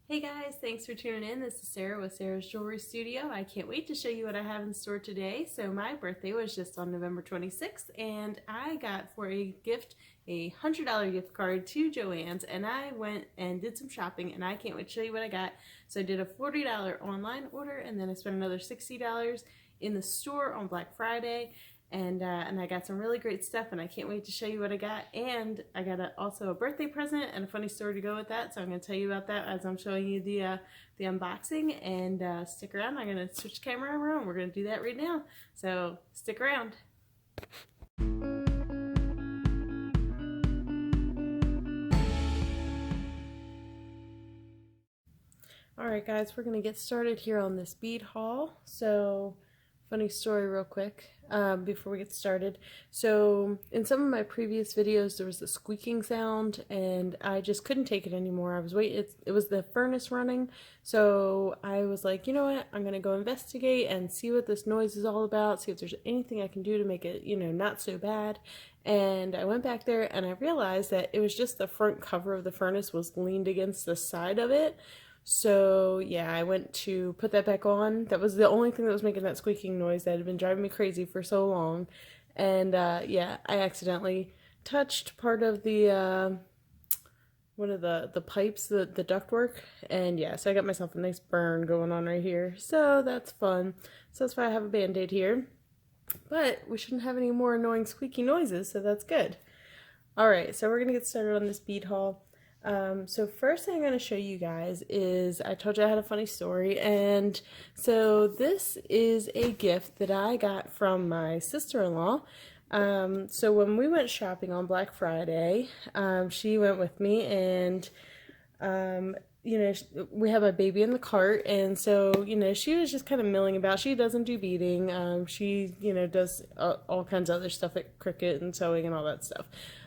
Hey guys, thanks for tuning in. This is Sarah with Sarah's Jewelry Studio. I can't wait to show you what I have in store today. So my birthday was just on November 26th and I got for a gift a $100 gift card to Joann's, and I went and did some shopping and I can't wait to show you what I got. So I did a $40 online order and then I spent another $60 in the store on Black Friday. And I got some really great stuff, and I can't wait to show you what I got. And I got also a birthday present and a funny story to go with that, so I'm going to tell you about that as I'm showing you the unboxing. And stick around. I'm going to switch the camera around. We're going to do that right now, so stick around. Alright guys, we're going to get started here on this bead haul. So funny story real quick before we get started. So in some of my previous videos there was a squeaking sound and I just couldn't take it anymore. I was waiting, it was the furnace running, so I was like, you know what, I'm gonna go investigate and see what this noise is all about, see if there's anything I can do to make it, you know, not so bad. And I went back there and I realized that it was just the front cover of the furnace was leaned against the side of it. So yeah, I went to put that back on. That was the only thing that was making that squeaking noise that had been driving me crazy for so long. And yeah, I accidentally touched part of the one of the pipes, the ductwork, and yeah, so I got myself a nice burn going on right here. So that's fun. So that's why I have a band-aid here. But we shouldn't have any more annoying squeaky noises, so that's good. Alright, so we're gonna get started on this bead haul. So first thing I'm going to show you guys is, I told you I had a funny story, and so this is a gift that I got from my sister-in-law. So when we went shopping on Black Friday, she went with me, and you know, we have a baby in the cart, and so, you know, she was just kind of milling about. She doesn't do beading. She, you know, does all kinds of other stuff at Cricut and sewing and all that stuff.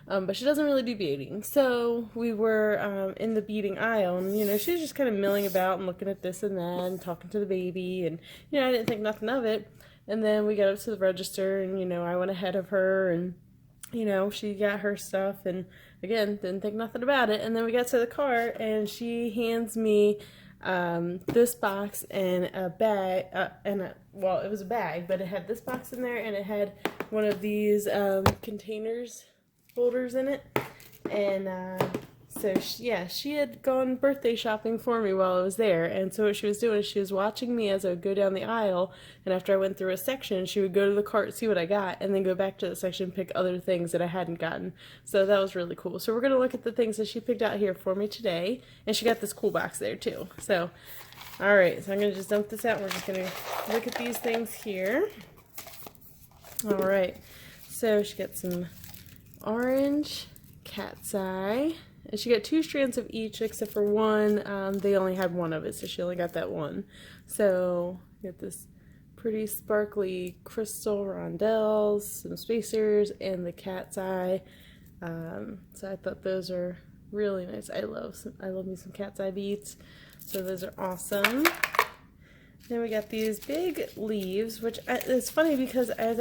But she doesn't really do beading. So we were in the beading aisle, and, you know, she was just kind of milling about and looking at this and that and talking to the baby, and, you know, I didn't think nothing of it. And then we got up to the register, and, you know, I went ahead of her, and, you know, she got her stuff, and again, didn't think nothing about it. And then we got to the car, and she hands me this box and a bag, well, it was a bag, but it had this box in there, and it had one of these containers, holders in it. And so she had gone birthday shopping for me while I was there, and so what she was doing is she was watching me as I would go down the aisle, and after I went through a section, she would go to the cart, see what I got, and then go back to the section and pick other things that I hadn't gotten. So that was really cool. So we're going to look at the things that she picked out here for me today, and she got this cool box there too. So, alright, so I'm going to just dump this out, and we're just going to look at these things here. Alright, so she got some orange cat's eye. And she got 2 strands of each, except for one, they only had one of it, so she only got that one. So, you got this pretty sparkly crystal rondelles, some spacers, and the cat's eye. So I thought those are really nice. I love me some cat's eye beads. So those are awesome. Then we got these big leaves, which it's funny because I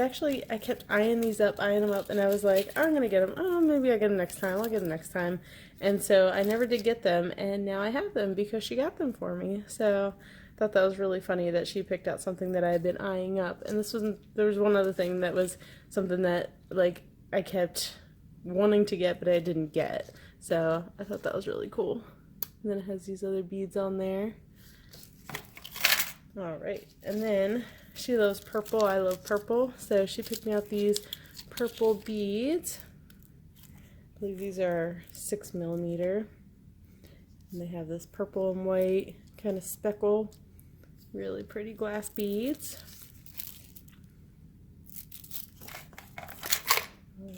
kept eyeing them up, and I was like, I'm gonna get them. Oh, maybe I'll get them next time. I'll get them next time. And so I never did get them, and now I have them because she got them for me. So I thought that was really funny that she picked out something that I had been eyeing up. And there was one other thing that was something that, like, I kept wanting to get, but I didn't get. So I thought that was really cool. And then it has these other beads on there. Alright, and then she loves purple. I love purple, so she picked me out these purple beads. I believe these are 6mm, and they have this purple and white kind of speckle, really pretty glass beads.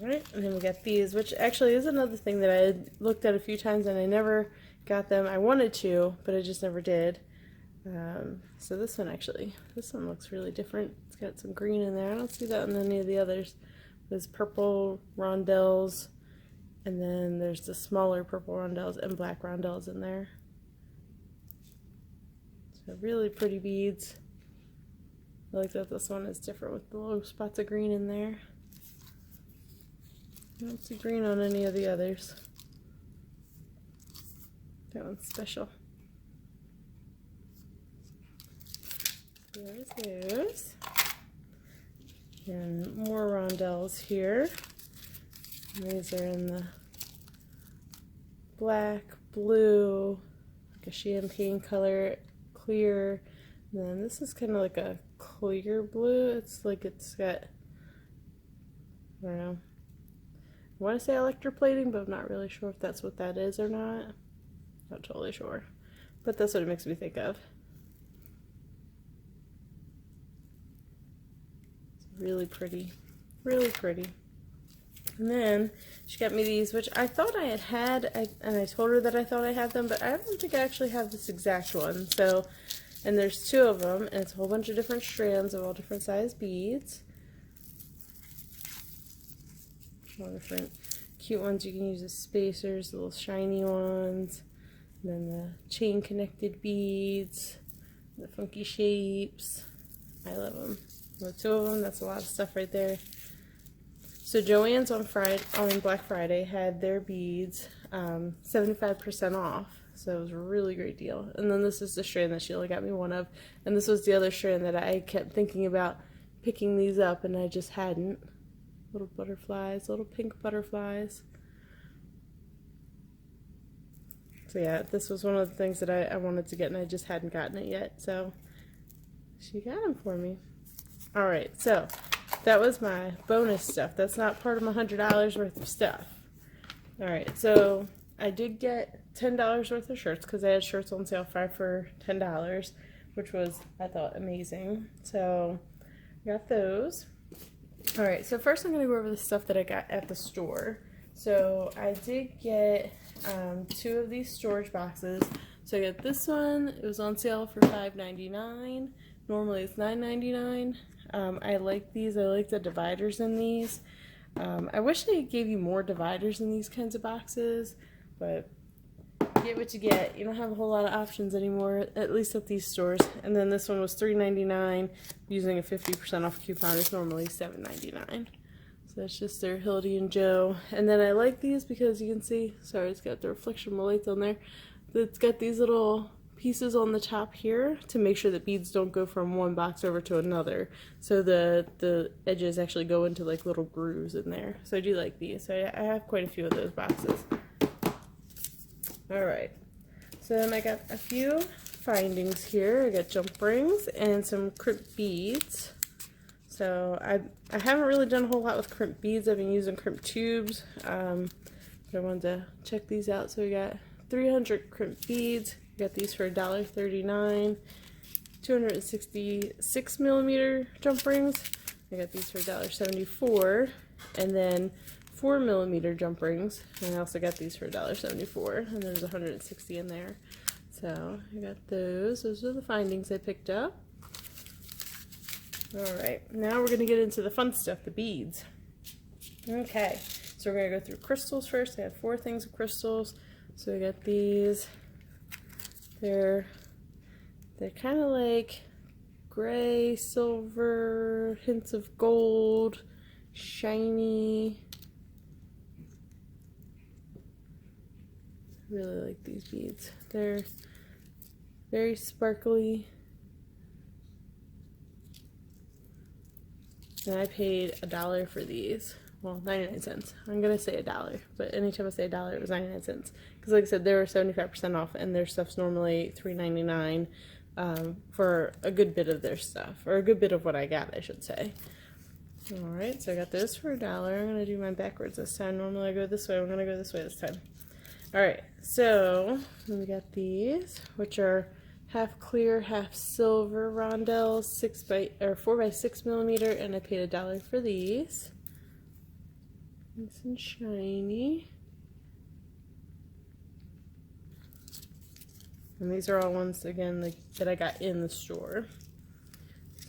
Alright, and then we got these, which actually is another thing that I had looked at a few times and I never got them. I wanted to, but I just never did. So this one looks really different. It's got some green in there. I don't see that in any of the others. There's purple rondelles, and then there's the smaller purple rondelles and black rondelles in there. So really pretty beads. I like that this one is different with the little spots of green in there. I don't see green on any of the others. That one's special. There's those. And more Rondells here. And these are in the black, blue, like a champagne color, clear. And then this is kind of like a clear blue. It's like it's got, I don't know. I want to say electroplating, but I'm not really sure if that's what that is or not. Not totally sure. But that's what it makes me think of. It's really pretty. Really pretty. And then she got me these, which I thought I had, and I told her that I thought I had them, but I don't think I actually have this exact one. So, and there's two of them, and it's a whole bunch of different strands of all different size beads. All different cute ones you can use as spacers, the little shiny ones, and then the chain connected beads, the funky shapes. I love them. The two of them, that's a lot of stuff right there. So Joann's on Black Friday had their beads 75% off, so it was a really great deal. And then this is the strand that she only got me one of, and this was the other strand that I kept thinking about picking these up and I just hadn't. Little butterflies, little pink butterflies. So yeah, this was one of the things that I wanted to get and I just hadn't gotten it yet, so she got them for me. Alright, so that was my bonus stuff. That's not part of my $100 worth of stuff. Alright, so I did get $10 worth of shirts because I had shirts on sale 5 for $10, which was, I thought, amazing. So I got those. Alright, so first I'm going to go over the stuff that I got at the store. So I did get 2 of these storage boxes. So I got this one. It was on sale for $5.99. Normally it's $9.99. I like these. I like the dividers in these. I wish they gave you more dividers in these kinds of boxes, but you get what you get. You don't have a whole lot of options anymore, at least at these stores. And then this one was $3.99 using a 50% off coupon. It's normally $7.99. So that's just their Hildy and Joe. And then I like these because you can see, sorry, it's got the reflection of my lights on there. It's got these little pieces on the top here to make sure that beads don't go from one box over to another. So the edges actually go into like little grooves in there. So I do like these. So I have quite a few of those boxes. Alright, so then I got a few findings here. I got jump rings and some crimp beads. So I haven't really done a whole lot with crimp beads. I've been using crimp tubes, but I wanted to check these out. So we got 300 crimp beads. We got these for $1.39. 266 millimeter jump rings. I got these for $1.74. And then 4 millimeter jump rings, and I also got these for $1.74, and there's 160 in there. So I got those. Those are the findings I picked up. Alright, now we're going to get into the fun stuff, the beads. Okay, so we're going to go through crystals first. I have 4 things of crystals. So I got these. They're kind of like gray, silver, hints of gold, shiny. Really like these beads. They're very sparkly. And I paid $1 for these. Well, 99 cents. I'm going to say $1, but anytime I say $1, it was 99 cents. Because like I said, they were 75% off, and their stuff's normally $3.99 for a good bit of their stuff. Or a good bit of what I got, I should say. Alright, so I got this for $1. I'm going to do mine backwards this time. Normally I go this way. I'm going to go this way this time. Alright, so we got these, which are half clear, half silver Rondells, 4x6 millimeter, and I paid $1 for these. Nice and shiny. And these are all ones, again, that I got in the store.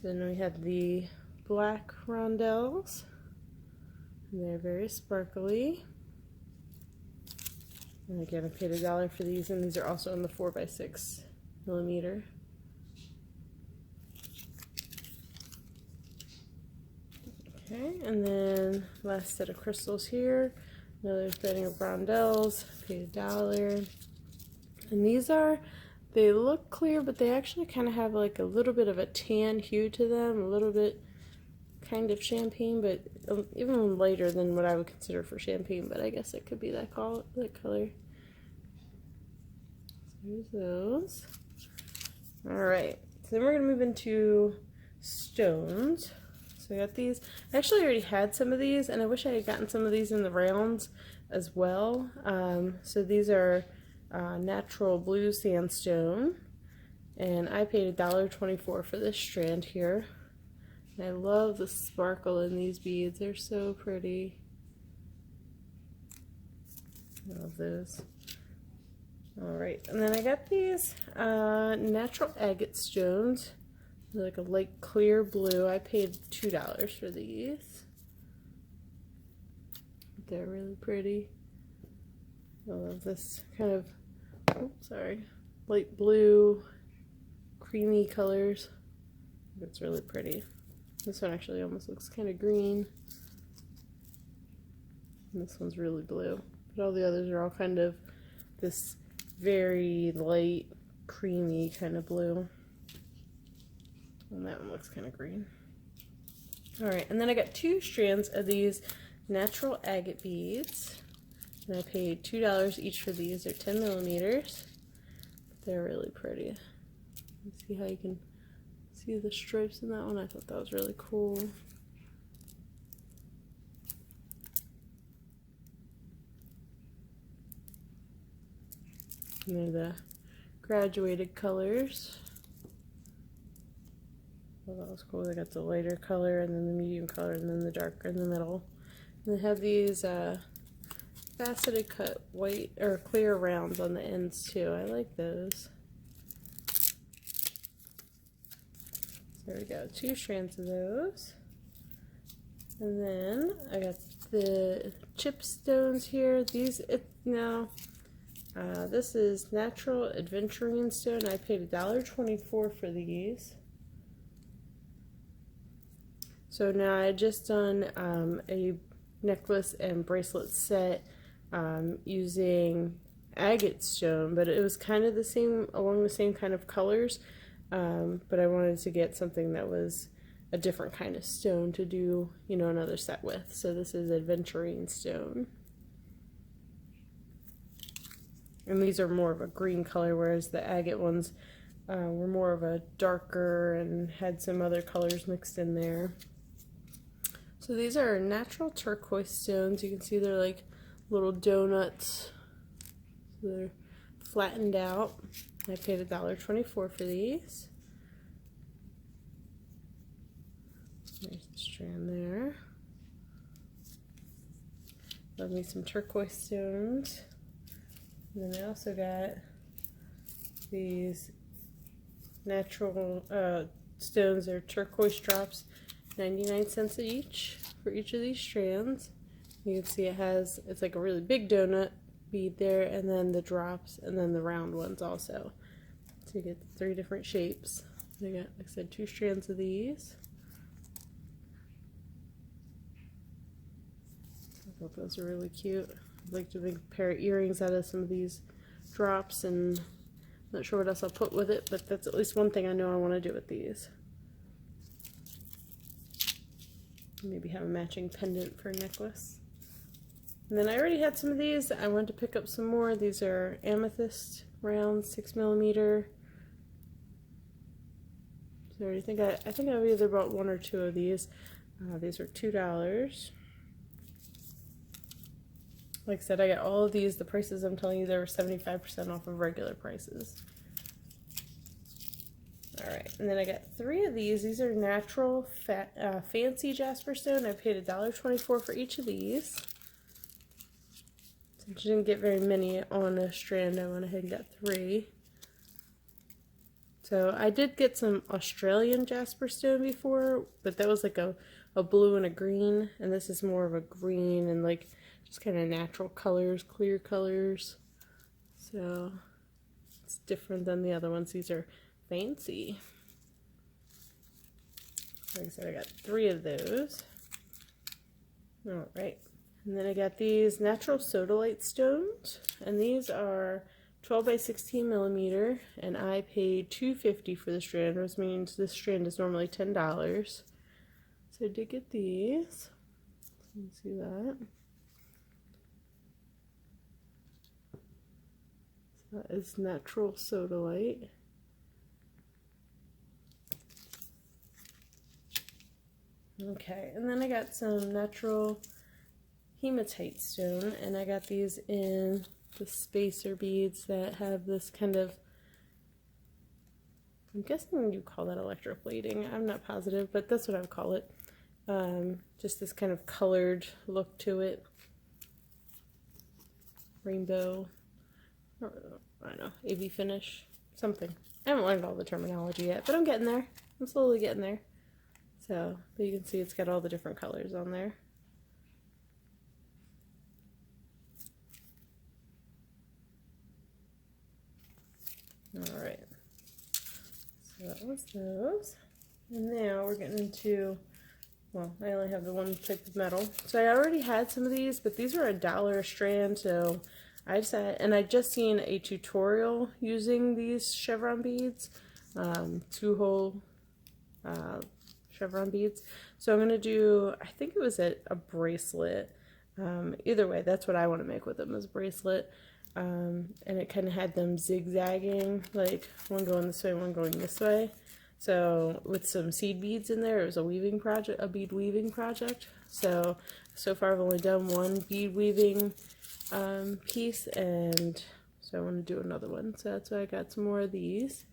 Then we have the black Rondells. And they're very sparkly. And again, I paid $1 for these, and these are also in the 4x6 millimeter. Okay, and then last set of crystals here. Another setting of Rondells, paid $1. And these are They look clear, but they actually kind of have like a little bit of a tan hue to them, a little bit kind of champagne, but even lighter than what I would consider for champagne, but I guess it could be that color. So there's those. Alright, so then we're going to move into stones. So I got these. I actually already had some of these, and I wish I had gotten some of these in the rounds as well. So these are natural blue sandstone, and I paid $1.24 for this strand here. And I love the sparkle in these beads. They're so pretty. I love those. Alright, and then I got these natural agate stones. They're like a light clear blue. I paid $2 for these. They're really pretty. I love this kind of, light blue, creamy colors. It's really pretty. This one actually almost looks kind of green. And this one's really blue. But all the others are all kind of this very light, creamy kind of blue. And that one looks kind of green. Alright, and then I got 2 strands of these natural agate beads. And I paid $2 each for these. They're 10 millimeters. They're really pretty. Let's see how you can see the stripes in that one. I thought that was really cool. And they're the graduated colors. Oh, that was cool. They got the lighter color, and then the medium color, and then the darker in the middle. And they have these faceted cut white or clear rounds on the ends too. I like those. There we go, 2 strands of those. And then I got the chip stones here. These, this is natural adventuring stone. I paid $1.24 for these. So now I just done a necklace and bracelet set using agate stone, but it was kind of the same, along the same kind of colors. But I wanted to get something that was a different kind of stone to do, another set with. So this is adventuring stone. And these are more of a green color, whereas the agate ones were more of a darker and had some other colors mixed in there. So these are natural turquoise stones. You can see they're like little donuts. So they're flattened out. I paid $1.24 for these. There's the strand there. Love me some turquoise stones. And then I also got these natural stones. They're turquoise drops, 99 cents each for each of these strands. You can see it's like a really big donut bead there, and then the drops, and then the round ones also. So you get 3 different shapes. I got, like I said, 2 strands of these. I thought those were really cute. I'd like to make a pair of earrings out of some of these drops, and I'm not sure what else I'll put with it, but that's at least one thing I know I want to do with these. Maybe have a matching pendant for a necklace. And then I already had some of these. I wanted to pick up some more. These are Amethyst round 6 millimeter. So I think I've either bought 1 or 2 of these. These are $2. Like I said, I got all of these. The prices I'm telling you, they were 75% off of regular prices. Alright, and then I got 3 of these. These are natural fancy Jasper stone. I paid $1.24 for each of these. Since you didn't get very many on a strand, I went ahead and got 3. So I did get some Australian Jasper stone before, but that was like a blue and a green, and this is more of a green and like just kind of natural colors, clear colors. So it's different than the other ones. These are fancy. Like I said, I got 3 of those. Alright, and then I got these natural Sodalite stones, and these are 12 by 16 millimeter, and I paid $2.50 for the strand, which means this strand is normally $10. So I did get these. You can see that. So that is natural Sodalite. Okay, and then I got some natural Hematite stone, and I got these in the spacer beads that have this kind of, I'm guessing you call that electroplating. I'm not positive, but that's what I would call it. Just this kind of colored look to it. Rainbow, or, I don't know, AV finish, something. I haven't learned all the terminology yet, but I'm getting there. I'm slowly getting there. So, but you can see it's got all the different colors on there. Alright, so that was those. And now we're getting into, well, I only have the one type of metal. So I already had some of these, but these were $1 a strand, so I decided, and I just seen a tutorial using these chevron beads, 2-hole chevron beads. So I'm going to do, I think it was a bracelet. Either way, that's what I want to make with them, is a bracelet. And it kind of had them zigzagging, like one going this way, one going this way. So with some seed beads in there, it was a weaving project, a bead weaving project. So far I've only done one bead weaving piece, and so I want to do another one. So that's why I got some more of these.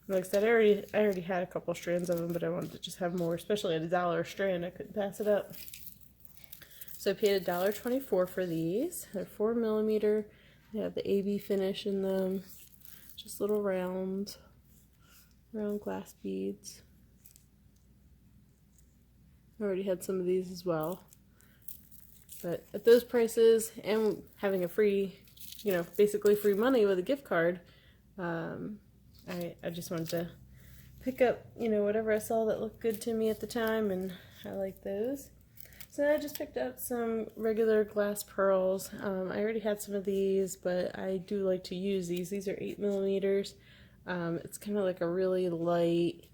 Like I said, I already had a couple strands of them, but I wanted to just have more, especially at $1 a strand. I couldn't pass it up. So I paid $1.24 for these. They're 4 millimeter. They have the AB finish in them. Just little round glass beads. I already had some of these as well. But at those prices, and having a free, you know, basically free money with a gift card, I just wanted to pick up, you know, whatever I saw that looked good to me at the time, and I like those. So I just picked up some regular glass pearls. I already had some of these, but I do like to use these. These are 8 millimeters. It's kind of like a really light,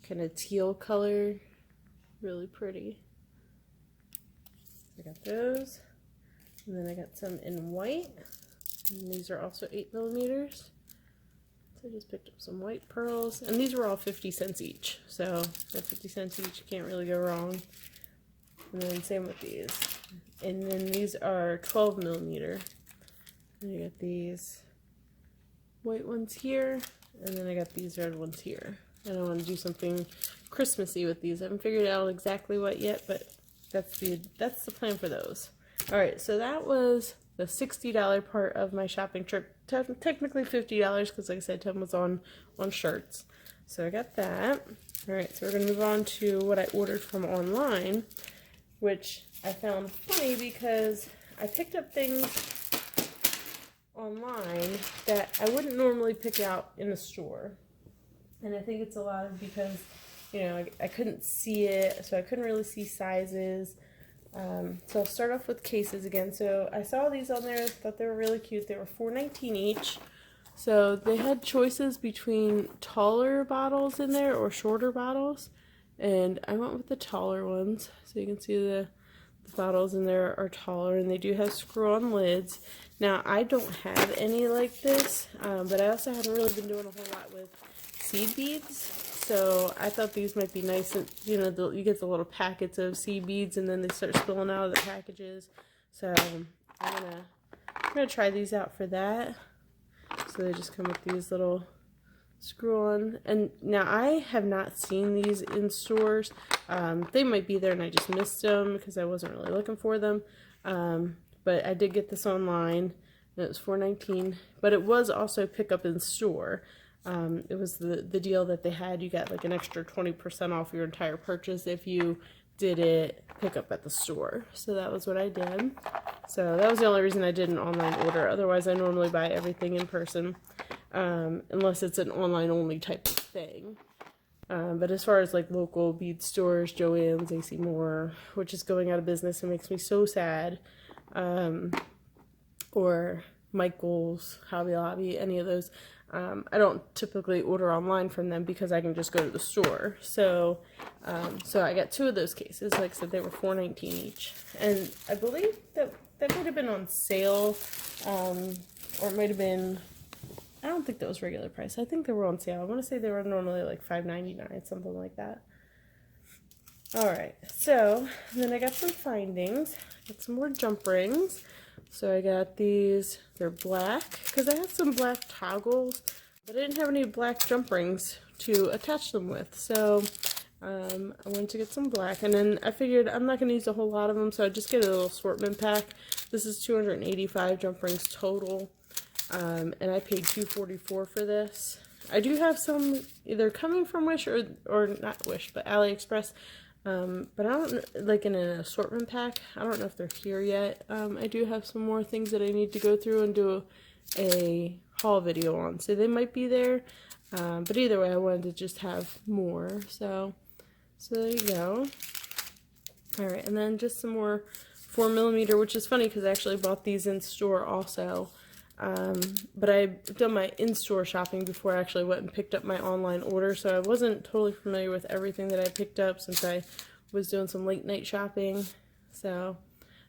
kind of teal color. Really pretty. I got those. And then I got some in white. And these are also 8 millimeters. So I just picked up some white pearls. And these were all 50 cents each. So at 50 cents each, you can't really go wrong. And then same with these. And then these are 12 millimeter. And I got these white ones here. And then I got these red ones here. And I want to do something Christmassy with these. I haven't figured out exactly what yet, but that's the plan for those. Alright, so that was the $60 part of my shopping trip. Technically $50 because, like I said, 10 was on shirts. So I got that. Alright, so we're going to move on to what I ordered from online, which I found funny because I picked up things online that I wouldn't normally pick out in a store. And I think it's a lot of because, you know, I couldn't see it, so I couldn't really see sizes. So I'll start off with cases again. So I saw these on there, thought they were really cute. They were $4.19 each. So they had choices between taller bottles in there or shorter bottles. And I went with the taller ones. So you can see the bottles in there are taller, and they do have screw-on lids. Now, I don't have any like this, but I also haven't really been doing a whole lot with seed beads. So I thought these might be nice, and you know, you get the little packets of seed beads, and then they start spilling out of the packages. So I'm gonna try these out for that. So they just come with these little screw-on. And now I have not seen these in stores. They might be there and I just missed them because I wasn't really looking for them. But I did get this online, and it was $4.19. But it was also pick up in store. It was the deal that they had. You got like an extra 20% off your entire purchase if you did it pick up at the store. So that was what I did. So that was the only reason I did an online order. Otherwise, I normally buy everything in person, unless it's an online only type of thing. But as far as like local bead stores, Joann's, AC Moore, which is going out of business, it makes me so sad. Or Michael's, Hobby Lobby, any of those. I don't typically order online from them because I can just go to the store. So I got 2 of those cases. Like I said, they were $4.19 each. And I believe that might have been on sale, or it might have been, I don't think that was regular price. I think they were on sale. I want to say they were normally like $5.99, something like that. Alright, so then I got some findings. Got some more jump rings. So I got these, they're black, because I had some black toggles, but I didn't have any black jump rings to attach them with. So I wanted to get some black, and then I figured I'm not going to use a whole lot of them, so I just get a little assortment pack. This is 285 jump rings total, and I paid $244 for this. I do have some either coming from Wish or not Wish, but AliExpress. But I don't, like in an assortment pack, I don't know if they're here yet. I do have some more things that I need to go through and do a haul video on, so they might be there, but either way I wanted to just have more, so there you go. Alright, and then just some more 4mm, which is funny because I actually bought these in store also, but I've done my in-store shopping before I actually went and picked up my online order, so I wasn't totally familiar with everything that I picked up since I was doing some late night shopping. So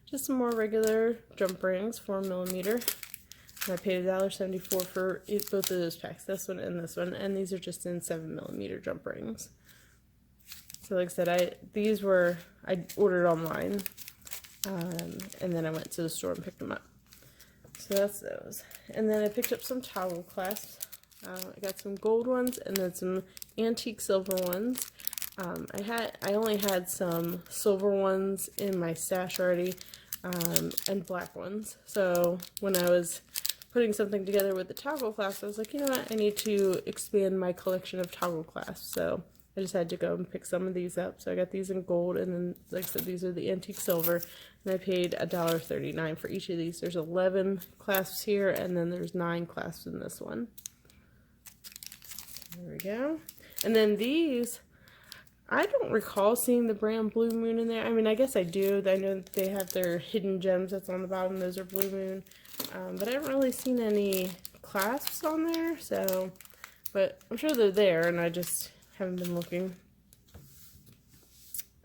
just some more regular jump rings, 4mm, and I paid $1.74 for both of those packs, this one and this one, and these are just in 7mm jump rings. So like I said, I ordered online, and then I went to the store and picked them up. So that's those. And then I picked up some towel clasps. I got some gold ones and then some antique silver ones. I only had some silver ones in my stash already, and black ones. So when I was putting something together with the toggle clasps, I was like, you know what, I need to expand my collection of toggle clasps. So I just had to go and pick some of these up. So I got these in gold, and then, like I said, these are the antique silver, and I paid $1.39 for each of these. There's 11 clasps here, and then there's 9 clasps in this one. There we go. And then these, I don't recall seeing the brand Blue Moon in there. I mean, I guess I do. I know that they have their hidden gems that's on the bottom. Those are Blue Moon. But I haven't really seen any clasps on there, so, but I'm sure they're there, and I just haven't been looking.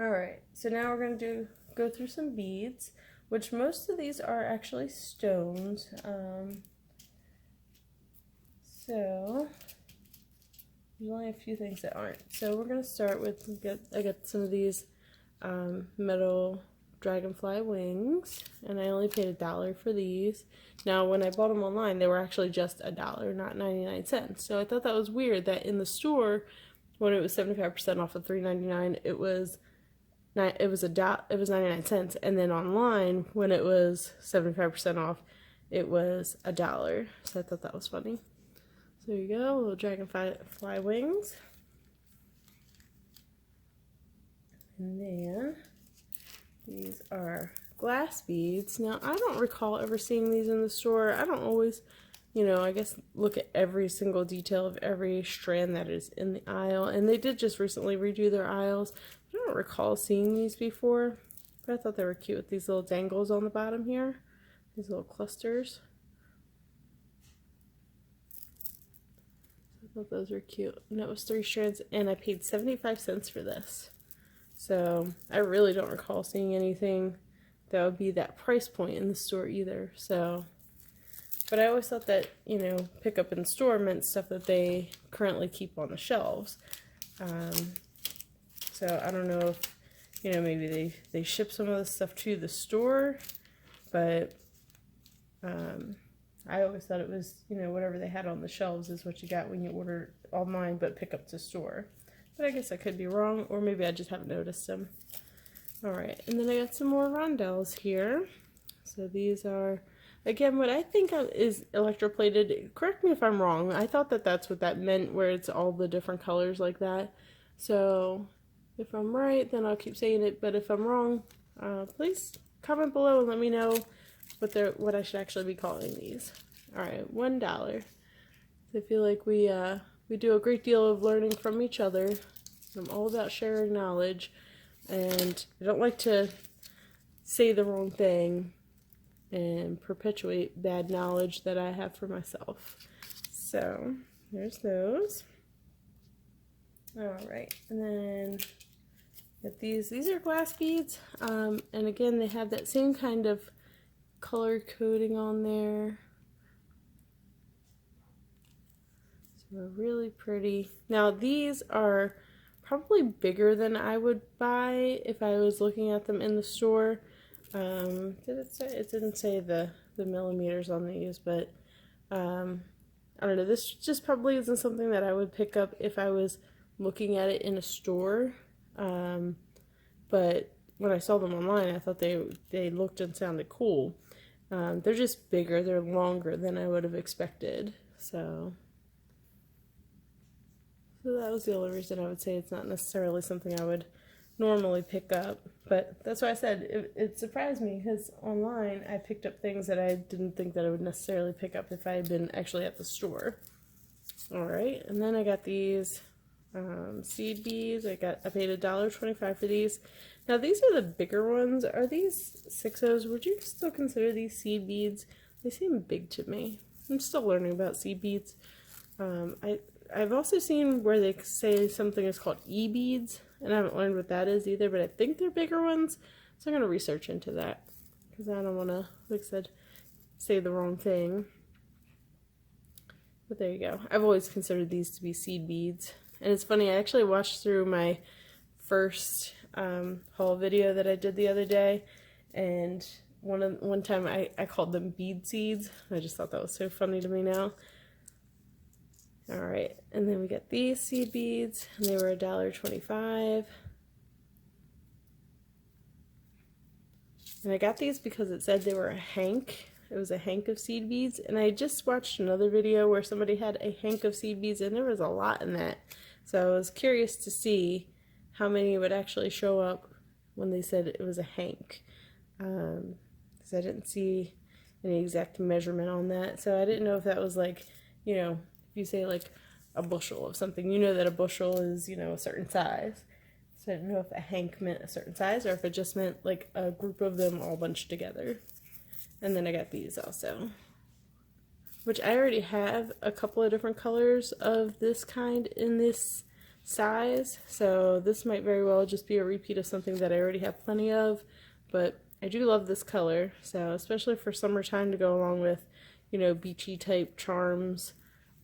Alright, so now we're going to go through some beads, which most of these are actually stones. So there's only a few things that aren't. So we're going to start with, I got some of these metal Dragonfly wings, and I only paid $1 for these. Now when I bought them online, they were actually just $1, not 99 cents. So I thought that was weird that in the store, when it was 75% off of $3.99, it was 99 cents, and then online when it was 75% off, it was $1. So I thought that was funny. So there you go, little Dragonfly wings. And then these are glass beads. Now I don't recall ever seeing these in the store. I don't always, you know, I guess look at every single detail of every strand that is in the aisle. And they did just recently redo their aisles. I don't recall seeing these before, but I thought they were cute with these little dangles on the bottom here. These little clusters. I thought those were cute. And that was 3 strands, and I paid 75 cents for this. So I really don't recall seeing anything that would be that price point in the store either. So, but I always thought that, you know, pick up in store meant stuff that they currently keep on the shelves. So I don't know if, you know, maybe they ship some of this stuff to the store, but I always thought it was, you know, whatever they had on the shelves is what you got when you order online but pick up to store. But I guess I could be wrong, or maybe I just haven't noticed them. Alright, and then I got some more Rondells here. So these are, again, what I think is electroplated. Correct me if I'm wrong. I thought that that's what that meant, where it's all the different colors like that. So if I'm right, then I'll keep saying it. But if I'm wrong, please comment below and let me know what I should actually be calling these. Alright, $1. I feel like we do a great deal of learning from each other. I'm all about sharing knowledge, and I don't like to say the wrong thing and perpetuate bad knowledge that I have for myself. So there's those. Alright, and then get these are glass beads, and again they have that same kind of color coding on there. So really pretty. Now these are probably bigger than I would buy if I was looking at them in the store. Did it say? It didn't say the millimeters on these, but I don't know. This just probably isn't something that I would pick up if I was looking at it in a store. But when I saw them online, I thought they looked and sounded cool. They're just bigger. They're longer than I would have expected. So that was the only reason I would say it's not necessarily something I would normally pick up. But that's why I said it surprised me, because online I picked up things that I didn't think that I would necessarily pick up if I had been actually at the store. Alright, and then I got these seed beads. I paid $1.25 for these. Now these are the bigger ones. Are these 6.0s? Would you still consider these seed beads? They seem big to me. I'm still learning about seed beads. I've also seen where they say something is called E-beads, and I haven't learned what that is either, but I think they're bigger ones, so I'm going to research into that, because I don't want to, like I said, say the wrong thing. But there you go. I've always considered these to be seed beads, and it's funny, I actually watched through my first haul video that I did the other day, and one time I called them bead seeds. I just thought that was so funny to me now. Alright, and then we got these seed beads, and they were $1.25. And I got these because it said they were a hank. It was a hank of seed beads, and I just watched another video where somebody had a hank of seed beads, and there was a lot in that. So I was curious to see how many would actually show up when they said it was a hank. Because I didn't see any exact measurement on that, so I didn't know if that was like, you know, you say like a bushel of something, you know that a bushel is, you know, a certain size. So I didn't know if a hank meant a certain size or if it just meant like a group of them all bunched together. And then I got these also, which I already have a couple of different colors of this kind in this size, so this might very well just be a repeat of something that I already have plenty of, but I do love this color, so especially for summertime to go along with, you know, beachy type charms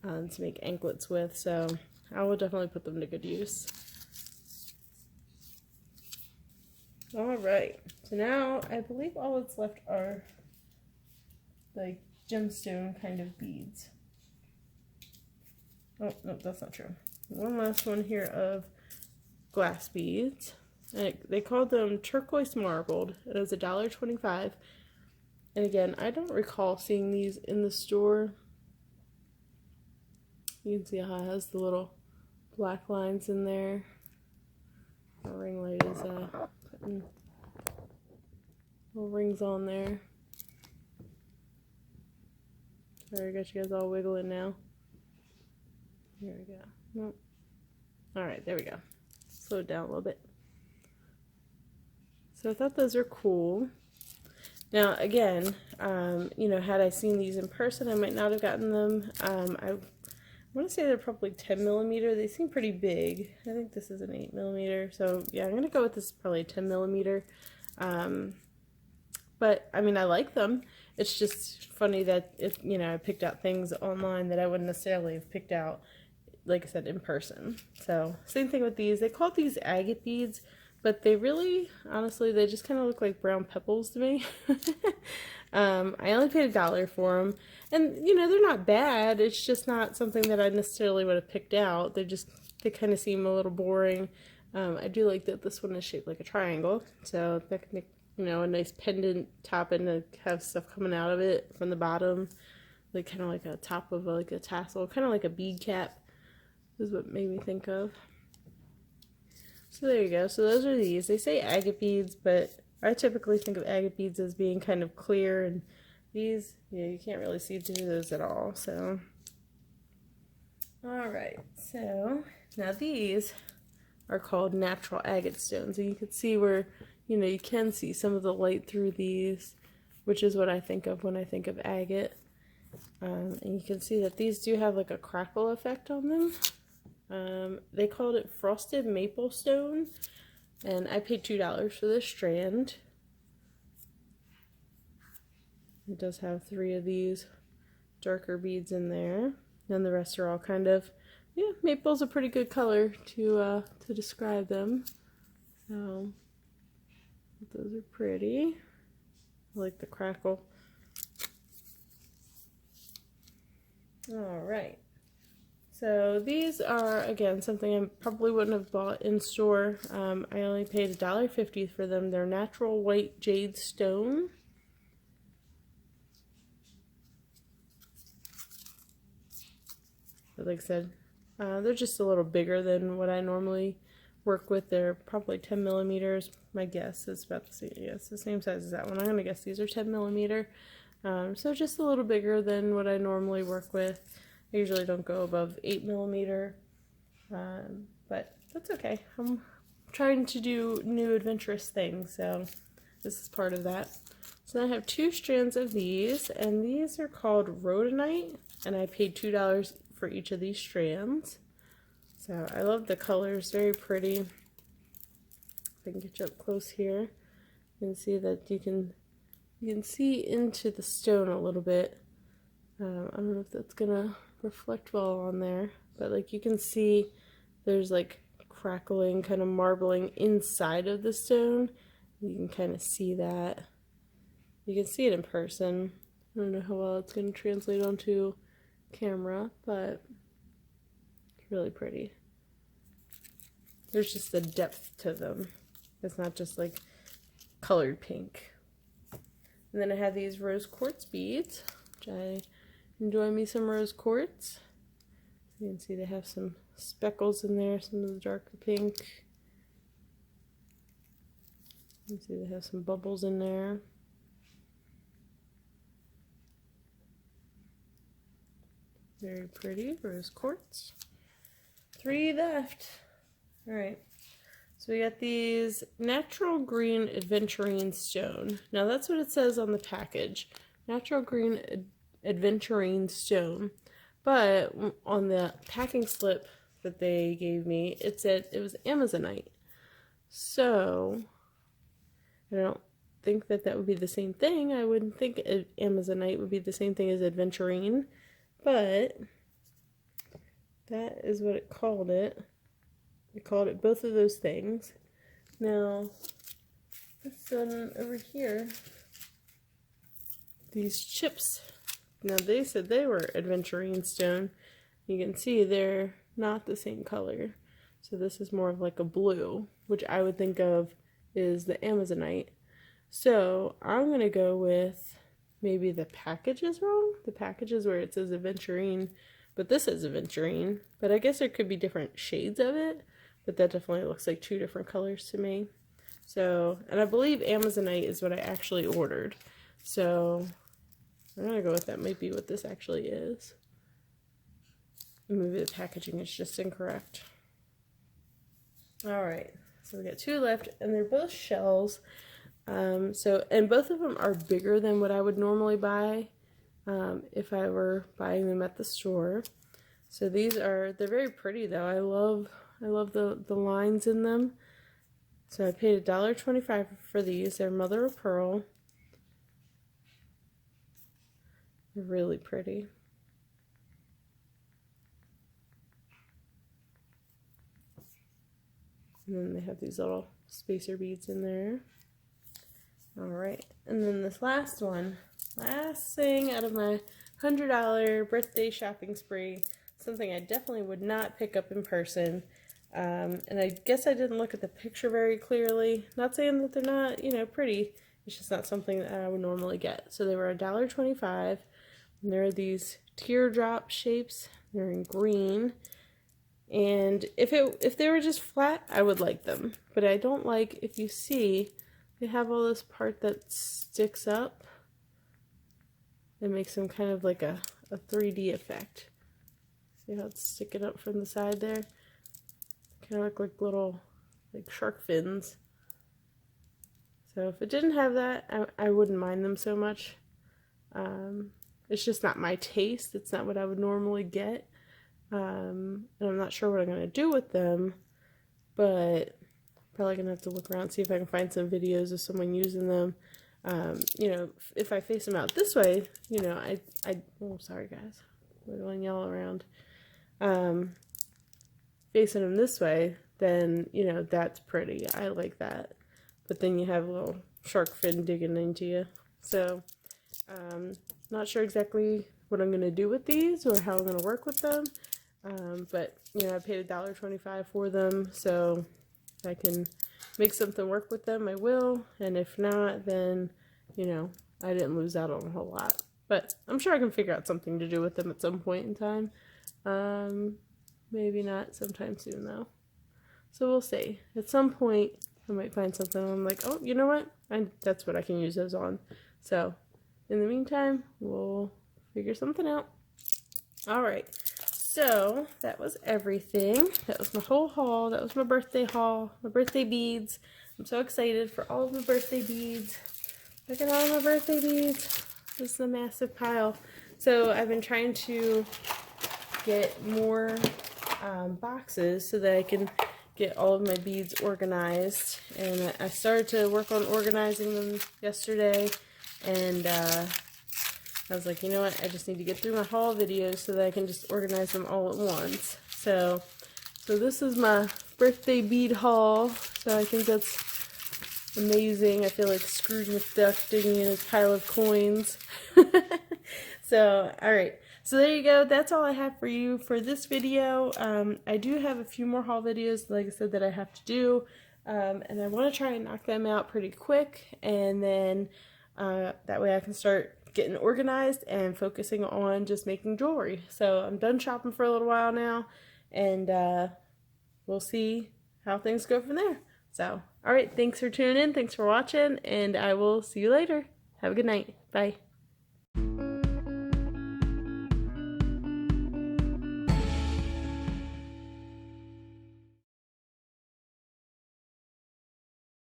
to make anklets with, so I will definitely put them to good use. Alright, so now I believe all that's left are like gemstone kind of beads. Oh, no, that's not true. One last one here of glass beads. And they called them turquoise marbled. It was $1.25. And again, I don't recall seeing these in the store. You can see how it has the little black lines in there. The ring light is putting little rings on there. Sorry, I got you guys all wiggling now. Here we go. Nope. Alright, there we go. Slow it down a little bit. So I thought those are cool. Now, again, you know, had I seen these in person, I might not have gotten them. I want to say they're probably 10 millimeter. They seem pretty big. I think this is an 8 millimeter. So, yeah, I'm going to go with this probably a 10 millimeter. But, I mean, I like them. It's just funny that, if you know, I picked out things online that I wouldn't necessarily have picked out, like I said, in person. So, same thing with these. They call these agate beads, but they really, honestly, they just kind of look like brown pebbles to me. I only paid $1 for them. And, you know, they're not bad. It's just not something that I necessarily would have picked out. They kind of seem a little boring. I do like that this one is shaped like a triangle. So that can make, you know, a nice pendant top and to have stuff coming out of it from the bottom. Like kind of like a top of like a tassel. Kind of like a bead cap is what made me think of. So there you go. So those are these. They say agate beads, but I typically think of agate beads as being kind of clear, and these, yeah, you can't really see through those at all. So, alright, so now these are called natural agate stones, and you can see where, you know, you can see some of the light through these. which is what I think of when I think of agate. And you can see that these do have like a crackle effect on them. They called it frosted maple stone, and I paid $2 for this strand. It does have 3 of these darker beads in there, and the rest are all kind of, yeah, maple's a pretty good color to describe them. So those are pretty. I like the crackle. Alright, so these are, again, something I probably wouldn't have bought in store. I only paid $1.50 for them. They're natural white jade stone. But like I said, they're just a little bigger than what I normally work with. They're probably 10 millimeters. My guess is about the same. Yeah, it's the same size as that one. I'm going to guess these are 10 millimeter. So just a little bigger than what I normally work with. I usually don't go above 8 millimeter, but that's okay. I'm trying to do new adventurous things, so this is part of that. So I have 2 strands of these, and these are called rhodonite, and I paid $2 for each of these strands. So I love the colors, very pretty. If I can get you up close here, you can see that you can see into the stone a little bit. I don't know if that's gonna reflect well on there, but like you can see there's like crackling, kind of marbling inside of the stone. You can kind of see that. You can see it in person. I don't know how well it's gonna translate onto camera, but it's really pretty. There's just a depth to them. It's not just like colored pink. And then I have these rose quartz beads, which I enjoy me some rose quartz. You can see they have some speckles in there, some of the darker pink. You can see they have some bubbles in there. Very pretty, rose quartz. 3 left. Alright. So we got these natural green aventurine stone. Now that's what it says on the package. Natural green aventurine stone. But on the packing slip that they gave me, it said it was Amazonite. So I don't think that that would be the same thing. I wouldn't think Amazonite would be the same thing as aventurine. But that is what it called it. I called it both of those things. Now, this one over here, these chips, now they said they were aventurine stone. You can see they're not the same color. So this is more of like a blue, which I would think of is the Amazonite. So I'm going to go with, maybe the package is wrong. The package is where it says aventurine, but this is aventurine. But I guess there could be different shades of it. But that definitely looks like 2 different colors to me. So, and I believe Amazonite is what I actually ordered. So, I'm going to go with that might be what this actually is. Maybe the packaging is just incorrect. Alright, so we got 2 left, and they're both shells. And both of them are bigger than what I would normally buy if I were buying them at the store. So they're very pretty though. I love the lines in them. So I paid $1.25 for these. They're mother of pearl. They're really pretty. And then they have these little spacer beads in there. Alright, and then this last one, last thing out of my $100 birthday shopping spree, something I definitely would not pick up in person. And I guess I didn't look at the picture very clearly. Not saying that they're not, pretty. It's just not something that I would normally get. So they were $1.25. And there are these teardrop shapes. They're in green. And if they were just flat, I would like them. But I don't like, if you see, they have all this part that sticks up. It makes them kind of like a 3D effect. See how it's sticking up from the side there? Kind of look like little, like shark fins. So if it didn't have that, I wouldn't mind them so much. It's just not my taste. It's not what I would normally get. And I'm not sure what I'm going to do with them, but probably going to have to look around, see if I can find some videos of someone using them. You know, if I face them out this way, you know, oh, sorry guys, we're going yellow around. Facing them this way, then, you know, that's pretty. I like that. But then you have a little shark fin digging into you. So, not sure exactly what I'm going to do with these or how I'm going to work with them. But, you know, I paid $1.25 for them, so if I can make something work with them, I will. And if not, then, you know, I didn't lose out on a whole lot. But I'm sure I can figure out something to do with them at some point in time. Maybe not sometime soon, though. So we'll see. At some point, I might find something and I'm like, oh, you know what? That's what I can use those on. So, in the meantime, we'll figure something out. Alright, so that was everything. That was my whole haul. That was my birthday haul, my birthday beads. I'm so excited for all of my birthday beads. Look at all my birthday beads. This is a massive pile. So I've been trying to get more boxes so that I can get all of my beads organized, and I started to work on organizing them yesterday, and I was like, you know what, I just need to get through my haul videos so that I can just organize them all at once. So this is my birthday bead haul. So I think that's amazing. I feel like Scrooge McDuck digging in his pile of coins. So, alright. So there you go. That's all I have for you for this video. I do have a few more haul videos, like I said, that I have to do. And I want to try and knock them out pretty quick. And then that way I can start getting organized and focusing on just making jewelry. So I'm done shopping for a little while now. And we'll see how things go from there. So, alright. Thanks for tuning in. Thanks for watching. And I will see you later. Have a good night. Bye.